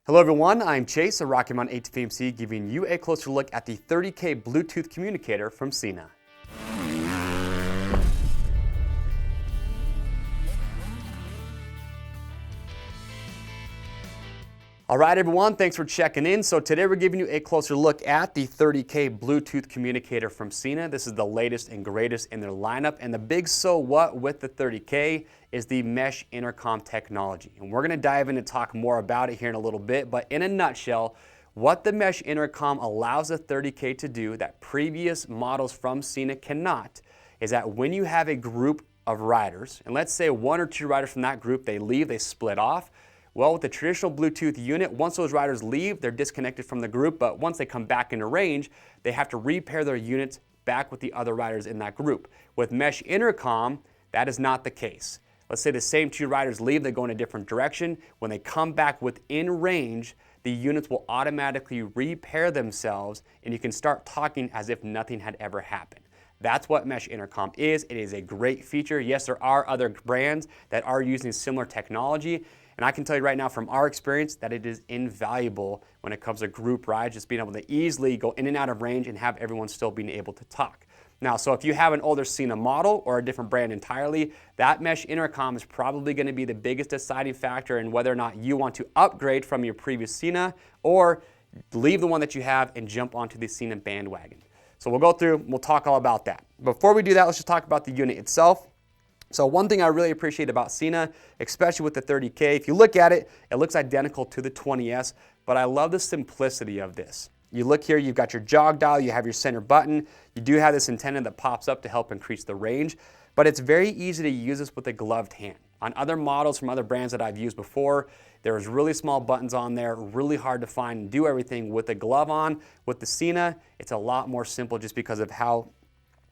Hello everyone, I'm Chase, a Rocky Mountain ATVMC, giving you a closer look at the 30K Bluetooth communicator from Sena. All right everyone, thanks for checking in. So today we're giving you a closer look at the 30K Bluetooth communicator from Sena. This is the latest and greatest in their lineup, and the big so what with the 30K is the Mesh Intercom technology. And we're gonna dive in and talk more about it here in a little bit, but in a nutshell, what the Mesh Intercom allows the 30K to do that previous models from Sena cannot is that when you have a group of riders, and let's say one or two riders from that group, they leave, they split off. Well, with the traditional Bluetooth unit, once those riders leave, they're disconnected from the group, but once they come back into range, they have to repair their units back with the other riders in that group. With Mesh Intercom, that is not the case. Let's say the same two riders leave, they go in a different direction. When they come back within range, the units will automatically repair themselves, and you can start talking as if nothing had ever happened. That's what Mesh Intercom is. It is a great feature. Yes, there are other brands that are using similar technology, and I can tell you right now from our experience that it is invaluable when it comes to group rides, just being able to easily go in and out of range and have everyone still being able to talk. Now, so if you have an older Sena model or a different brand entirely, that Mesh Intercom is probably going to be the biggest deciding factor in whether or not you want to upgrade from your previous Sena or leave the one that you have and jump onto the Sena bandwagon. So we'll go through, we'll talk all about that. Before we do that, let's just talk about the unit itself. So one thing I really appreciate about Sena, especially with the 30K, if you look at it, it looks identical to the 20S, but I love the simplicity of this. You look here, you've got your jog dial, you have your center button, you do have this antenna that pops up to help increase the range, but it's very easy to use this with a gloved hand. On other models from other brands that I've used before, there's really small buttons on there, really hard to find and do everything with a glove on. With the Sena, it's a lot more simple just because of how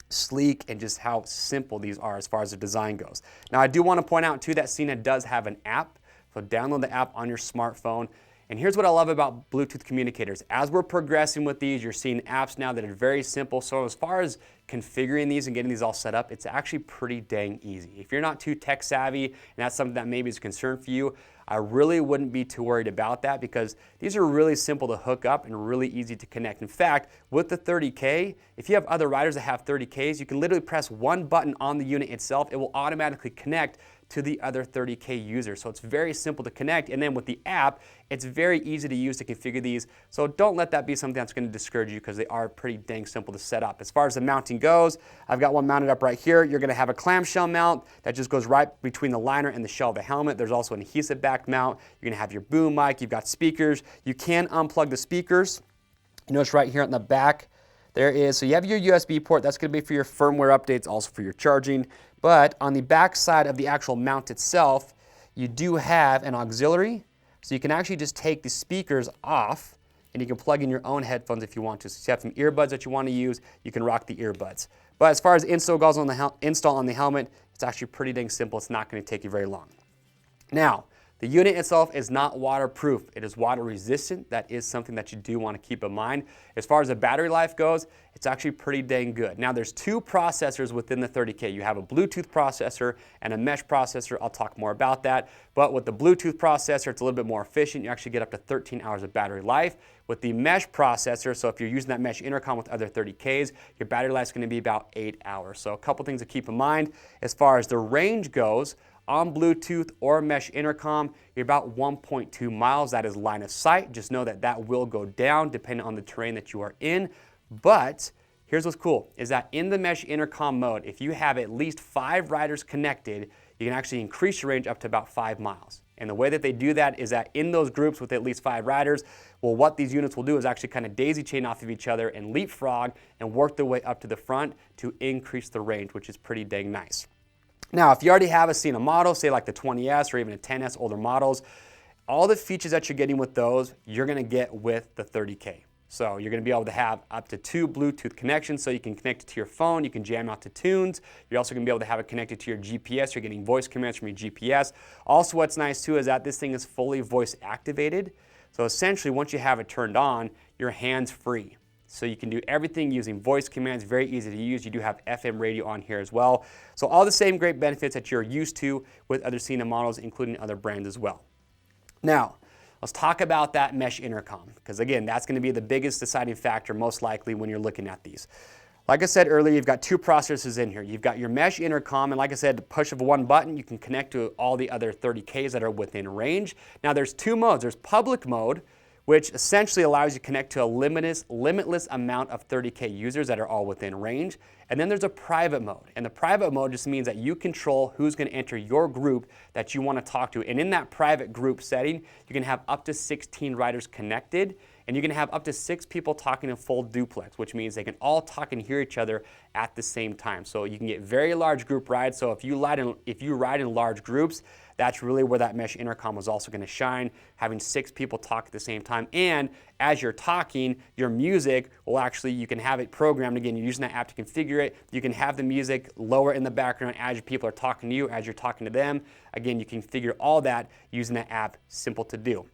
sleek and just how simple these are as far as the design goes. Now I do want to point out too that Sena does have an app, so download the app on your smartphone. And here's what I love about Bluetooth communicators. As we're progressing with these, you're seeing apps now that are very simple. So as far as configuring these and getting these all set up, it's actually pretty dang easy. If you're not too tech savvy and that's something that maybe is a concern for you, I really wouldn't be too worried about that because these are really simple to hook up and really easy to connect. In fact, with the 30K, if you have other riders that have 30Ks, you can literally press one button on the unit itself. It will automatically connect to the other 30K users. So it's very simple to connect. And then with the app, it's very easy to use to configure these. So don't let that be something that's going to discourage you because they are pretty dang simple to set up. As far as the mounting goes, I've got one mounted up right here. You're going to have a clamshell mount that just goes right between the liner and the shell of the helmet. There's also an adhesive back mount. You're going to have your boom mic. You've got speakers. You can unplug the speakers. You notice right here on the back, there is, so you have your USB port. That's going to be for your firmware updates, also for your charging. But on the back side of the actual mount itself, you do have an auxiliary. So you can actually just take the speakers off and you can plug in your own headphones if you want to. So if you have some earbuds that you want to use, you can rock the earbuds. But as far as install goes on the helmet, it's actually pretty dang simple. It's not going to take you very long. Now, the unit itself is not waterproof. It is water resistant. That is something that you do want to keep in mind. As far as the battery life goes, it's actually pretty dang good. Now there's two processors within the 30K. You have a Bluetooth processor and a mesh processor. I'll talk more about that. But with the Bluetooth processor, it's a little bit more efficient. You actually get up to 13 hours of battery life. With the mesh processor, so if you're using that Mesh Intercom with other 30Ks, your battery life is going to be about 8 hours. So a couple things to keep in mind. As far as the range goes, on Bluetooth or Mesh Intercom, you're about 1.2 miles. That is line of sight. Just know that that will go down depending on the terrain that you are in. But here's what's cool, is that in the Mesh Intercom mode, if you have at least 5 riders connected, you can actually increase your range up to about 5 miles. And the way that they do that is that in those groups with at least 5 riders, well, what these units will do is actually kind of daisy chain off of each other and leapfrog and work their way up to the front to increase the range, which is pretty dang nice. Now, if you already have a Sena model, say like the 20S or even a 10S, older models, all the features that you're getting with those, you're going to get with the 30K. So you're going to be able to have up to 2 Bluetooth connections, so you can connect it to your phone, you can jam out to tunes. You're also going to be able to have it connected to your GPS. You're getting voice commands from your GPS. Also, what's nice too is that this thing is fully voice activated. So essentially, once you have it turned on, you're hands-free. So you can do everything using voice commands, very easy to use. You do have FM radio on here as well. So all the same great benefits that you're used to with other Sena models, including other brands as well. Now, Let's talk about that mesh intercom, because again, that's going to be the biggest deciding factor most likely when you're looking at these. Like I said earlier, you've got two processors in here. You've got your mesh intercom, and like I said, the push of one button, you can connect to all the other 30Ks that are within range. Now there's two modes. There's public mode, which essentially allows you to connect to a limitless amount of 30K users that are all within range. And then there's a private mode. And the private mode just means that you control who's going to enter your group that you want to talk to. And in that private group setting, you can have up to 16 riders connected, and you can have up to 6 people talking in full duplex, which means they can all talk and hear each other at the same time. So you can get very large group rides. So if you ride in large groups, that's really where that mesh intercom is also going to shine, having 6 people talk at the same time. And as you're talking, your music will actually, you can have it programmed. Again, you're using that app to configure it. You can have the music lower in the background as your people are talking to you, as you're talking to them. Again, you can configure all that using that app, simple to do.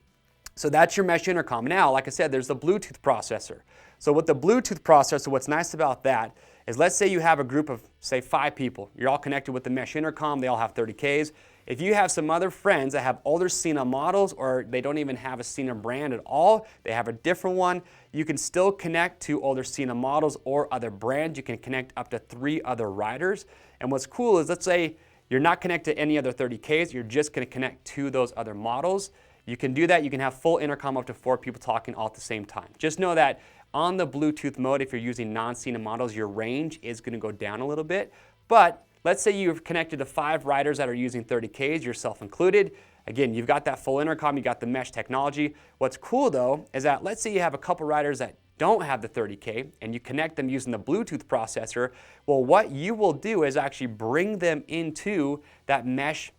So that's your mesh intercom. Now, like I said, there's the Bluetooth processor. So with the Bluetooth processor, what's nice about that is, let's say you have a group of, say, 5 people. You're all connected with the mesh intercom. They all have 30Ks. If you have some other friends that have older Sena models, or they don't even have a Sena brand at all, they have a different one, you can still connect to older Sena models or other brands. You can connect up to 3 other riders. And what's cool is, let's say you're not connected to any other 30Ks, you're just going to connect to those other models. You can do that. You can have full intercom up to 4 people talking all at the same time. Just know that on the Bluetooth mode, if you're using non-Sena models, your range is going to go down a little bit. But let's say you've connected to 5 riders that are using 30Ks, yourself included. Again, you've got that full intercom, you got the mesh technology. What's cool though is that, let's say you have a couple riders that don't have the 30K and you connect them using the Bluetooth processor. Well, what you will do is actually bring them into that mesh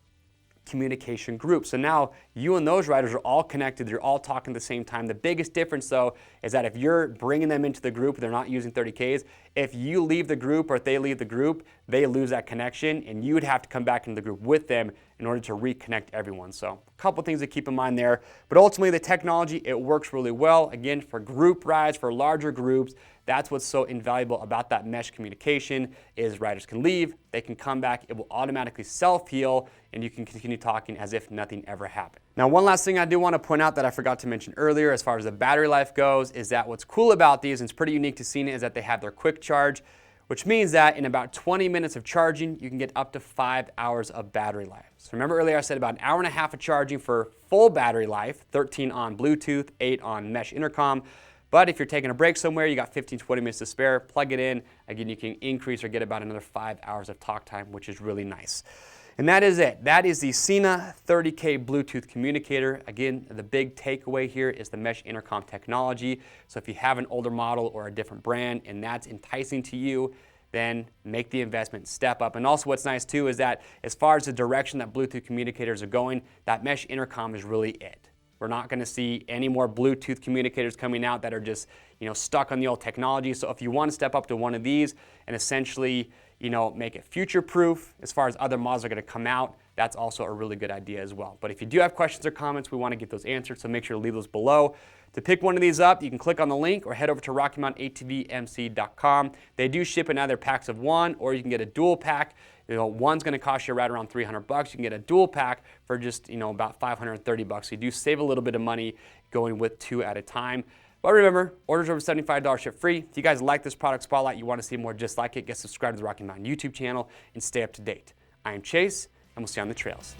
communication group. So now you and those riders are all connected, you're all talking at the same time. The biggest difference though is that if you're bringing them into the group, they're not using 30Ks, if you leave the group or if they leave the group, they lose that connection and you would have to come back into the group with them in order to reconnect everyone. So a couple things to keep in mind there, but ultimately the technology, it works really well. Again, for group rides, for larger groups, that's what's so invaluable about that mesh communication is riders can leave, they can come back, it will automatically self-heal, and you can continue talking as if nothing ever happened. Now, one last thing I do want to point out that I forgot to mention earlier as far as the battery life goes is that what's cool about these, and it's pretty unique to Sena, is that they have their quick charge, which means that in about 20 minutes of charging, you can get up to 5 hours of battery life. So remember earlier I said about an hour and a half of charging for full battery life, 13 on Bluetooth, 8 on mesh intercom. But if you're taking a break somewhere, you got 15, 20 minutes to spare, plug it in. Again, you can increase or get about another 5 hours of talk time, which is really nice. And that is it. That is the Sena 30K Bluetooth communicator. Again, the big takeaway here is the mesh intercom technology. So if you have an older model or a different brand and that's enticing to you, then make the investment, step up. And also what's nice too is that as far as the direction that Bluetooth communicators are going, that mesh intercom is really it. We're not going to see any more Bluetooth communicators coming out that are just, stuck on the old technology. So if you want to step up to one of these and essentially, make it future-proof as far as other models are going to come out, that's also a really good idea as well. But if you do have questions or comments, we want to get those answered, so make sure to leave those below. To pick one of these up, you can click on the link or head over to RockyMountainATVMC.com. They do ship in either packs of 1 or you can get a dual pack. One's going to cost you right around $300. You can get a dual pack for just, about $530. So you do save a little bit of money going with 2 at a time. But remember, orders over $75 ship free. If you guys like this product spotlight, you want to see more just like it, get subscribed to the Rocky Mountain YouTube channel and stay up to date. I am Chase, and we'll see you on the trails.